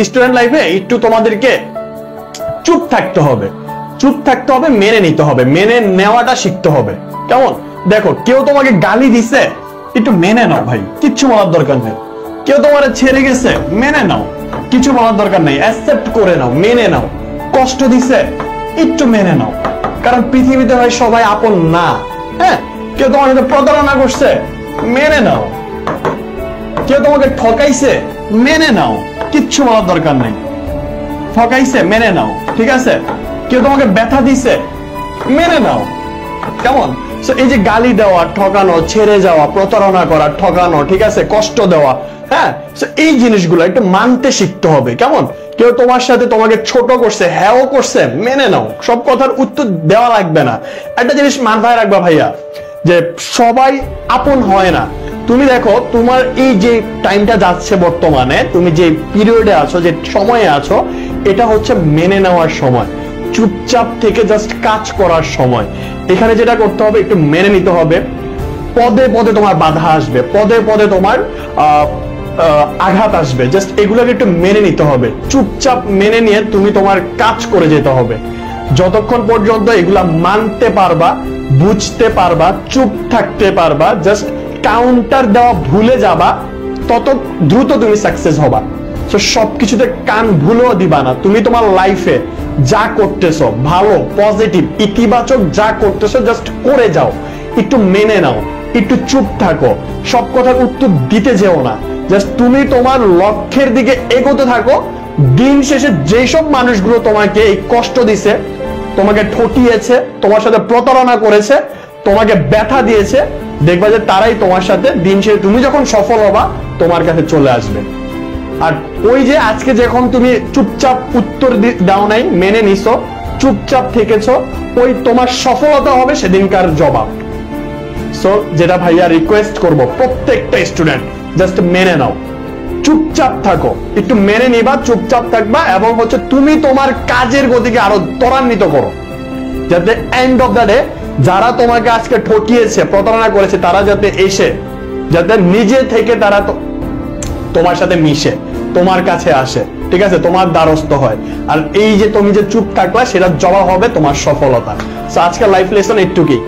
Student লাইফে একটু তোমাদেরকে চুপ থাকতে হবে, মেনে নিতে হবে, মেনে নেওয়াটা শিখতে হবে। কেমন? দেখো, কেউ তোমাকে গালি দিছে, একটু মেনে নাও ভাই, কিচ্ছু বলার দরকার নেই। কেউ তোমার ছেড়ে গেছে, মেনে নাও, কিছু বলার দরকার নেই, অ্যাকসেপ্ট করে নাও, মেনে নাও। কষ্ট দিছে, একটু মেনে নাও, কারণ পৃথিবীতে ভাই সবাই আপন না। হ্যাঁ, কেউ তোমার সাথে প্রতারণা করছে, মেনে নাও। কেউ তোমাকে ঠকাইছে, মেনে নাও, কিচ্ছু বলার দরকার নেই। ঠকাইছে, মেনে নাও, ঠিক আছে? কেউ তোমাকে ব্যথা দিছে, মেনে নাও। কেমন? এই যে গালি দেওয়া, ঠকানো, ছেড়ে যাওয়া, প্রতারণা করা, ঠকানো, ঠিক আছে, কষ্ট দেওয়া, হ্যাঁ, এই জিনিসগুলো একটু মানতে শিখতে হবে। কেমন? কেউ তোমার সাথে তোমাকে ছোট করছে, হ্যাঁ করছে, মেনে নাও, সব কথার উত্তর দেওয়া লাগবে না। একটা জিনিস মাথায় রাখবা ভাইয়া, যে সবাই আপন হয় না। তুমি দেখো, তোমার এই যে টাইমটা যাচ্ছে বর্তমানে, তুমি যে পিরিয়ডে আছো, যে সময়ে আছো, এটা হচ্ছে মেনে নেওয়ার সময়, চুপচাপ থেকে জাস্ট কাজ করার সময়। এখানে যেটা করতে হবে, একটু মেনে নিতে হবে। পদে পদে তোমার বাধা আসবে, পদে পদে তোমার আঘাত আসবে, জাস্ট এগুলোকে একটু মেনে নিতে হবে। চুপচাপ মেনে নিয়ে তুমি তোমার কাজ করে যেতে হবে। যতক্ষণ পর্যন্ত এগুলা মানতে পারবা, বুঝতে পারবা, চুপ থাকতে পারবা, জাস্ট কাউন্টার দেওয়া ভুলে যাবা, তত দ্রুত তুমি সাকসেস হবা। সবকিছুতে কান ভুলেও দিবা না। তুমি তোমার লাইফে যা করতেছো, ভালো, পজিটিভ, ইতিবাচক যা করতেছো, জাস্ট করে যাও, একটু মেনে নাও, একটু চুপ থাকো, সব কথার উত্তর দিতে যেও না। জাস্ট তুমি তোমার লক্ষ্যের দিকে এগোতে থাকো। দিন শেষে যেসব মানুষগুলো তোমাকে এই কষ্ট দিছে, তোমাকে ঠকিয়েছে, তোমার সাথে প্রতারণা করেছে, তোমাকে ব্যথা দিয়েছে, দেখবা যে তারাই তোমার সাথে দিন শেষে তুমি যখন সফল হবা, তোমার কাছে চলে আসবে। আর ওই যে আজকে যখন তুমি চুপচাপ উত্তর দাও নাই, মেনে নিছো, চুপচাপ থেকেছো, ওই তোমার সফলতা হবে সেদিনকার জবাব। সো যেটা ভাইয়া রিকোয়েস্ট করব, প্রত্যেকটা স্টুডেন্ট জাস্ট মেনে নাও, চুপচাপ থাকো, একটু মেনে নিবা, চুপচাপ থাকবা, এবং হচ্ছে তুমি তোমার কাজের গতিকে আরো ত্বরান্বিত করো, যাতে এন্ড অফ দ্য ডে যারা তোমাকে আজকে ঠকিয়েছে, প্রতারণা করেছে, তারা যাতে এসে, যাতে নিজে থেকে তারা তোমার সাথে মিশে, তোমার কাছে আসে, ঠিক আছে, তোমার দ্বারস্থ হয়। আর এই যে তুমি যে চুপ থাকলা, সেটা জবাব হবে তোমার সফলতা। সো আজকের লাইফ লেসন একটুকুই।